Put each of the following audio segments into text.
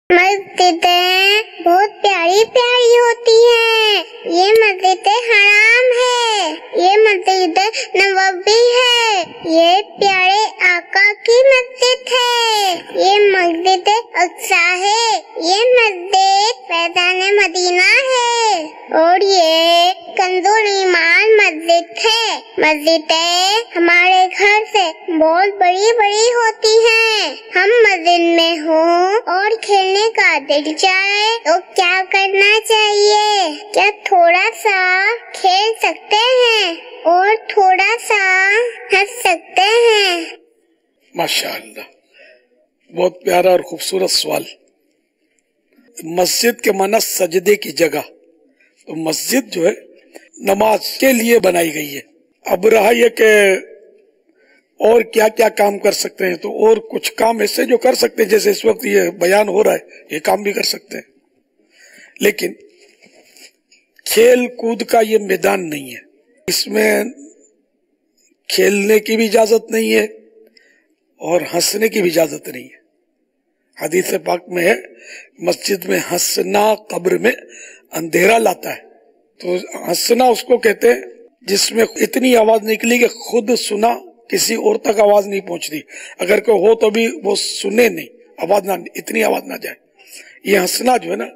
मस्जिदें बहुत प्यारी प्यारी होती हैं। ये मस्जिद हराम है, ये मस्जिद नबवी है, ये प्यारे आका की मस्जिद है, ये मस्जिद अक्सा है, ये मस्जिद फैज़ान मदीना है और ये कंजुल ईमान मस्जिद है। मस्जिदें हमारे घर से बहुत बड़ी बड़ी होती हैं। हम मस्जिद में हो और खेलने का दिल चाहे तो क्या करना चाहिए? क्या थोड़ा सा खेल सकते हैं और थोड़ा सा हंस सकते हैं? माशाअल्लाह, बहुत प्यारा और खूबसूरत सवाल। मस्जिद के माना सजदे की जगह, तो मस्जिद जो है नमाज के लिए बनाई गई है। अब रहा ये कि और क्या क्या काम कर सकते हैं, तो और कुछ काम ऐसे जो कर सकते हैं, जैसे इस वक्त ये बयान हो रहा है, ये काम भी कर सकते हैं। लेकिन खेल कूद का ये मैदान नहीं है, इसमें खेलने की भी इजाजत नहीं है और हंसने की भी इजाजत नहीं है। हदीस पाक में है, मस्जिद में हंसना कब्र में अंधेरा लाता है। तो हंसना उसको कहते हैं जिसमें इतनी आवाज निकली कि खुद सुना, किसी और तक आवाज नहीं पहुंचती। अगर कोई हो तो भी वो सुने नहीं, आवाज ना, इतनी आवाज ना जाए। ये हंसना जो है ना,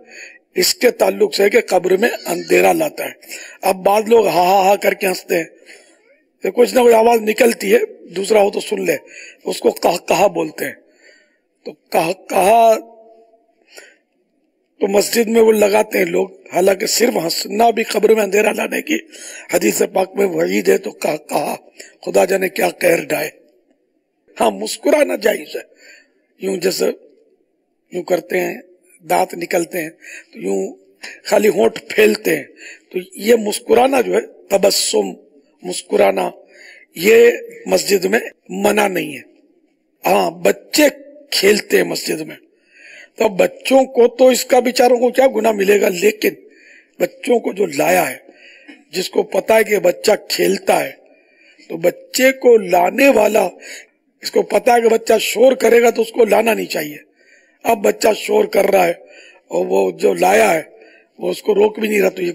इसके ताल्लुक से है कि कब्र में अंधेरा लाता है। अब बाद लोग हा हा हा करके हंसते हैं, तो कुछ ना कोई आवाज निकलती है, दूसरा हो तो सुन ले, उसको कहा कहा बोलते हैं। तो कहा तो मस्जिद में वो लगाते हैं लोग, हालांकि सिर्फ हंसना भी कब्र में अंधेरा लाने की हदीस पाक में वहीद है। तो कहा खुदा जाने क्या कहर डाए। हाँ, मुस्कुराना जायज है। यूं जैसे यूं करते हैं, दांत निकलते हैं तो यूं खाली होंठ फैलते हैं, तो ये मुस्कुराना जो है, तबस्सुम मुस्कुराना, ये मस्जिद में मना नहीं है। हाँ, बच्चे खेलते हैं मस्जिद में, तो बच्चों को तो इसका बेचारों को क्या गुनाह मिलेगा, लेकिन बच्चों को जो लाया है, जिसको पता है कि बच्चा खेलता है, तो बच्चे को लाने वाला, इसको पता है कि बच्चा शोर करेगा तो उसको लाना नहीं चाहिए। अब बच्चा शोर कर रहा है और वो जो लाया है वो उसको रोक भी नहीं रहा, तो ये